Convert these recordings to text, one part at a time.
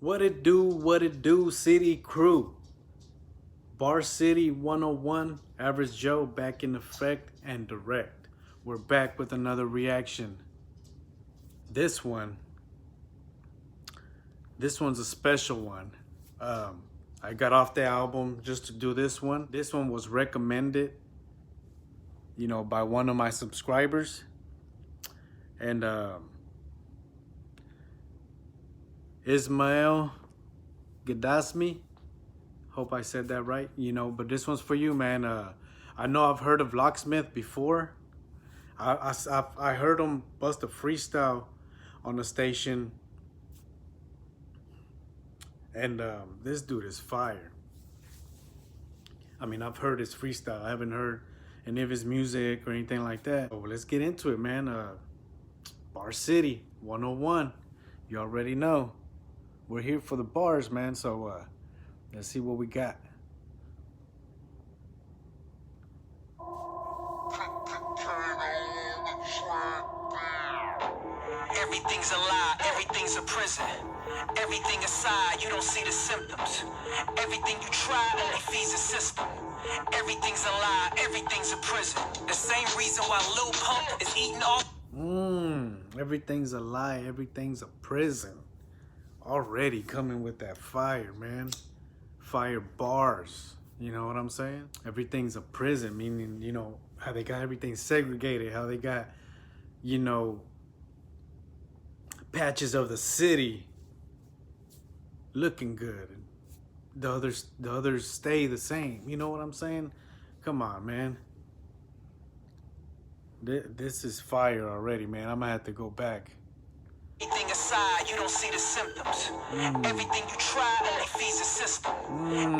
What it do, city crew? Bar City 101, Average Joe back in effect and direct. We're back with another reaction. This one's a special one. I got off the album just to do this one. This one was recommended, by one of my subscribers. And Ismail Gadasmi, hope I said that right, but this one's for you, man. I know I've heard of Locksmith before. I heard him bust a freestyle on the station, and this dude is fire. I mean, I've heard his freestyle. I haven't heard any of his music or anything like that. So let's get into it, man. Bar City 101, you already know. We're here for the bars, man, so let's see what we got. Everything's a lie, everything's a prison. Everything aside, you don't see the symptoms. Everything you try only feeds the system. Everything's a lie, everything's a prison. The same reason why Lil Pump is eating all. Everything's a lie, everything's a prison. Already coming with that fire, man. Fire bars. You know what I'm saying? Everything's a prison, meaning, how they got everything segregated, how they got, patches of the city looking good. The others stay the same. You know what I'm saying? Come on, man. This is fire already, man. I'm gonna have to go back. Everything aside, you don't see the symptoms. Everything you try only feeds the system.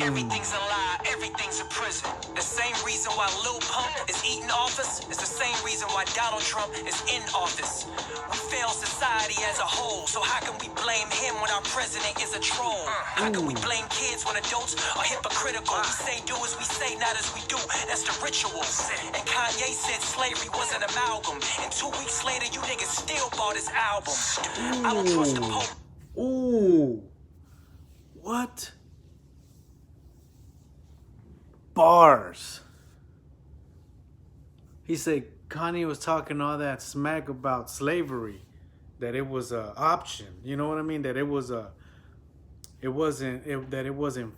Everything's a lie, everything's a prison. The same reason why Lil Pump is eating office is the same reason why Donald Trump is in office. We fail society as a whole, so how can we blame him when our president is a troll? How can we blame kids when adults are hypocritical? We say do as we say, not as we do. That's the ritual. And Kanye said slavery was an amalgam. And 2 weeks later, you niggas still bought his album. I don't trust the Pope. Ooh. What? Bars. He said Kanye was talking all that smack about slavery, that it was an option. You know what I mean? That it wasn't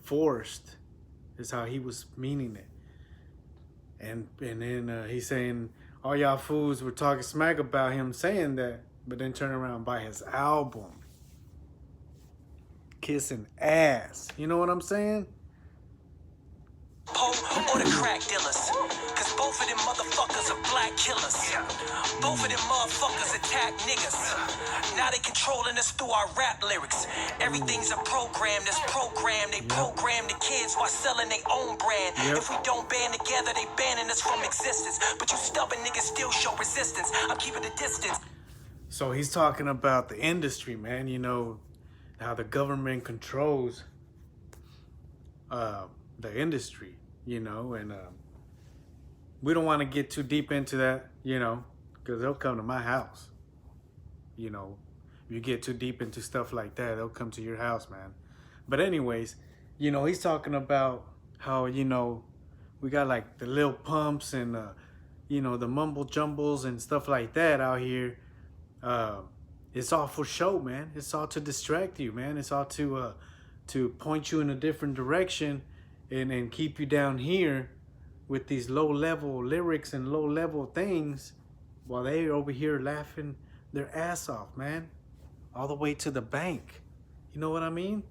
forced, is how he was meaning it. And then he's saying all y'all fools were talking smack about him saying that, but then turn around and buy his album. Kissing ass. You know what I'm saying? Pope or the crack dealers. Cause both of them motherfuckers are black killers. Both of them motherfuckers attack niggas. Now they controlling us through our rap lyrics. Everything's a program that's programmed. They program the kids while selling their own brand. If we don't band together, they banning us from existence. But you stubborn niggas still show resistance. I'm keeping the distance. So he's talking about the industry, man. How the government controls the industry, and we don't want to get too deep into that, because they'll come to my house. If you get too deep into stuff like that, they'll come to your house, man. But anyways, he's talking about how, we got like the Lil Pumps and, the mumble jumbles and stuff like that out here. It's all for show, man. It's all to distract you, man. It's all to point you in a different direction and keep you down here with these low-level lyrics and low-level things while they over here laughing their ass off, man. All the way to the bank. You know what I mean?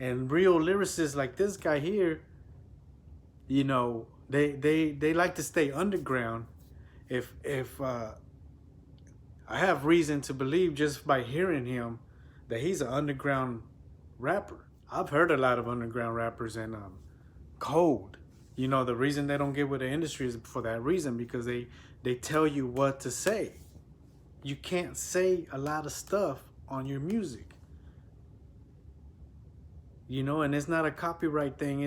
And real lyricists like this guy here, they like to stay underground. If I have reason to believe just by hearing him that he's an underground rapper. I've heard a lot of underground rappers and cold. The reason they don't get with the industry is for that reason, because they tell you what to say. You can't say a lot of stuff on your music. And it's not a copyright thing.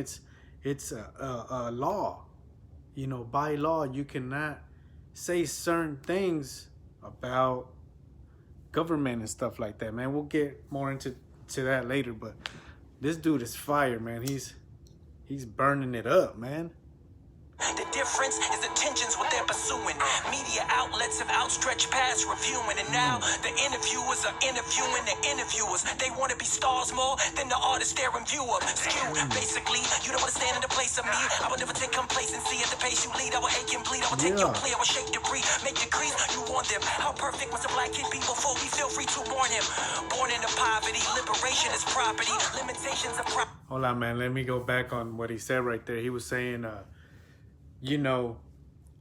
It's a law. By law, you cannot say certain things about government and stuff like that, man. We'll get more into to that later, but this dude is fire, man. He's burning it up, man. The difference is the tensions what they're pursuing. Media outlets have outstretched past reviewing, and now the interviewers are interviewing the interviewers. They want to be stars more than the artists they're in view of. Skew, basically, you don't want to stand in the place of me. I will never take complacency at the pace you lead. I will ache and bleed. I will take your plea. I will shake debris, make degrees. You want them. How perfect must a black kid be before we feel free to warn him? Born into poverty, liberation is property, limitations of property. Hold on, man. Let me go back on what he said right there. He was saying, you know,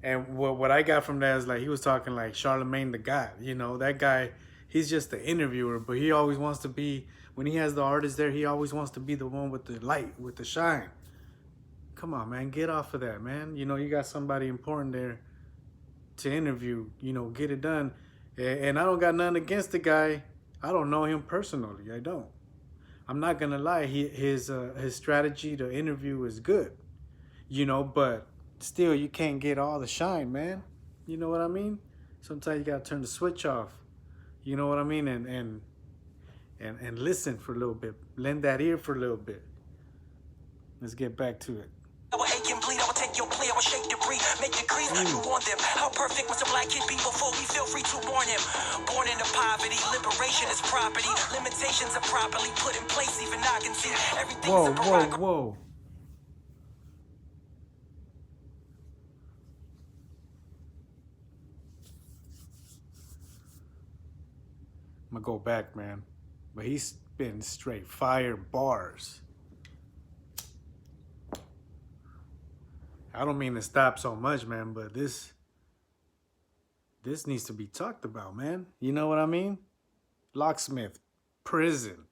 and what I got from that is like he was talking like Charlemagne the God. You know, that guy, he's just the interviewer, but he always wants to be, when he has the artist there, he always wants to be the one with the light, with the shine. Come on, man, get off of that, man. You know, you got somebody important there to interview, you know, get it done. And I don't got nothing against the guy. I don't know him personally. I don't. I'm not gonna lie. His strategy to interview is good, you know, but still, you can't get all the shine, man. You know what I mean? Sometimes you gotta turn the switch off. You know what I mean? And listen for a little bit. Lend that ear for a little bit. Let's get back to it. I will ache and bleed. I will take your plea. I will shake debris, make degrees. You want them. How perfect must a black kid be before we feel free to warn him? Born into poverty, liberation is property. Limitations are properly put in place. Even I can see everything's a prerogative. Whoa. I'm gonna go back, man. But he's been straight fire bars. I don't mean to stop so much, man, but this needs to be talked about, man. You know what I mean? Locksmith-Prison.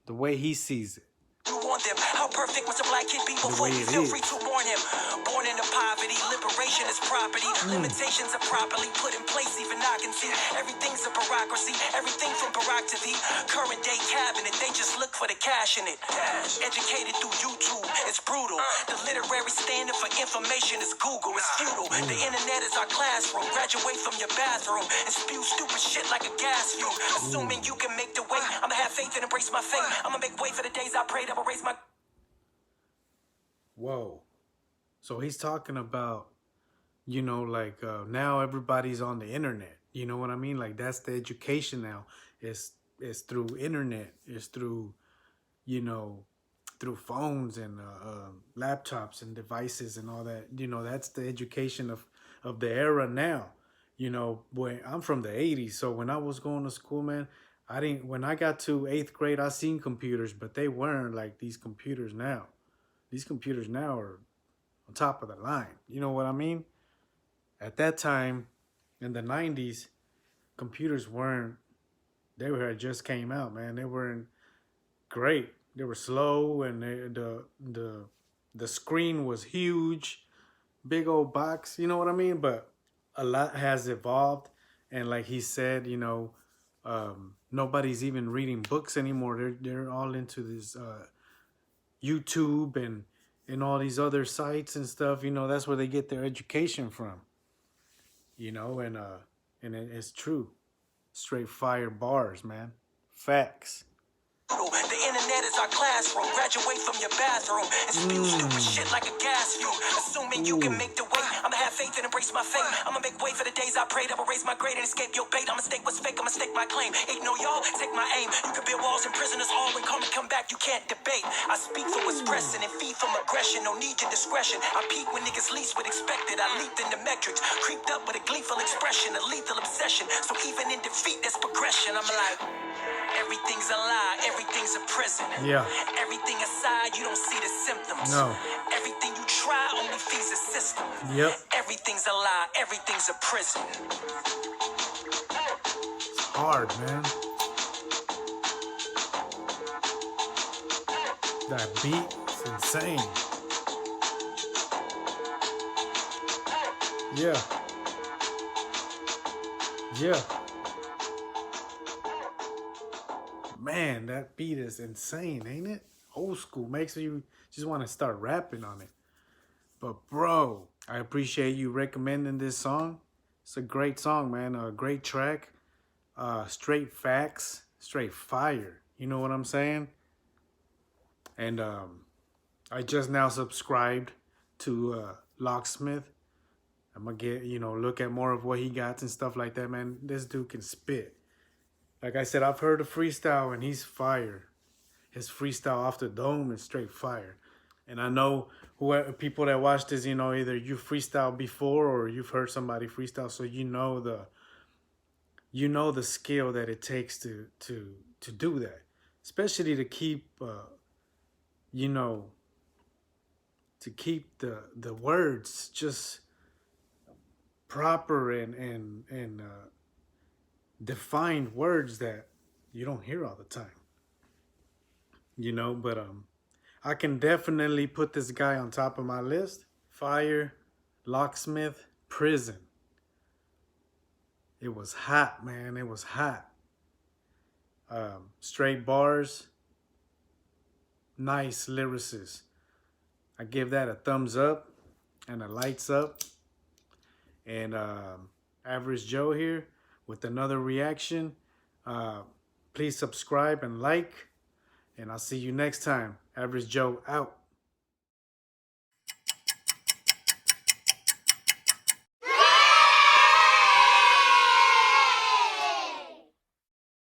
The way he sees it. You want them. How perfect must a black kid be before we feel free to warn him? Born into poverty, liberation is property. Limitations are properly put in place. Even I can see everything's a bureaucracy. Everything from Barack to the current day cabinet. They just look for the cash in it. Educated through YouTube, it's brutal. The literary standard for information is Google. It's futile. The internet is our classroom. Graduate from your bathroom and spew stupid shit like a gas fuel. Assuming you can make the way. I'ma have faith and embrace my fate. I'ma make way for the days I prayed. I will raise my. Whoa. So he's talking about, you know, like now everybody's on the internet. You know what I mean? Like that's the education now. It's through internet. It's through, you know, through phones and laptops and devices and all that. You know, that's the education of the era now. You know, when I'm from the 80s. So when I was going to school, man, when I got to 8th grade, I seen computers, but they weren't like these computers now. These computers now are on top of the line. You know what I mean? At that time, in the 90s, computers had just came out, man. They weren't great. They were slow, and the screen was huge, big old box. You know what I mean? But a lot has evolved, and like he said, you know, nobody's even reading books anymore. They're all into this YouTube and all these other sites and stuff. You know, that's where they get their education from. You know, and it's true. Straight fire bars, man. Facts. The internet is our classroom. Graduate from your bathroom and spew stupid shit like a gas fuel. Assuming you can make the way. I'ma have faith and embrace my fate. I'ma make way for the days I prayed. I will raise my grade and escape your bait. I'ma stake what's fake. I'ma stake my claim. Ignore y'all, take my aim. You can build walls in prisoners hall and come back. You can't debate. I speak for what's pressing and feed from aggression. No need to discretion. I peak when niggas least would expect it. I leaped into metrics. Creeped up with a gleeful expression. A lethal obsession. So even in defeat, there's progression. I'm like, everything's a lie. Everything's a prison. Yeah. Everything aside, you don't see the symptoms. No. Everything you try only feeds the system. Yep. Everything's a lie. Everything's a prison. It's hard, man. That beat is insane. Yeah. Yeah. Man, that beat is insane, ain't it? Old school. Makes you just want to start rapping on it. But bro, I appreciate you recommending this song. It's a great song, man. A great track. Straight facts. Straight fire. You know what I'm saying? And I just now subscribed to Locksmith. I'm gonna get, look at more of what he got and stuff like that, man. This dude can spit. Like I said, I've heard the freestyle and he's fire. His freestyle off the dome is straight fire. And I know people that watch this, either you freestyle before or you've heard somebody freestyle, so you know the skill that it takes to do that, especially to keep the words just proper and defined words that you don't hear all the time. But I can definitely put this guy on top of my list. Fire, Locksmith-Prison. It was hot, man. It was hot. Straight bars. Nice lyricist. I give that a thumbs up and a lights up. And Average Joe here with another reaction. Please subscribe and like. And I'll see you next time. Average Joe out.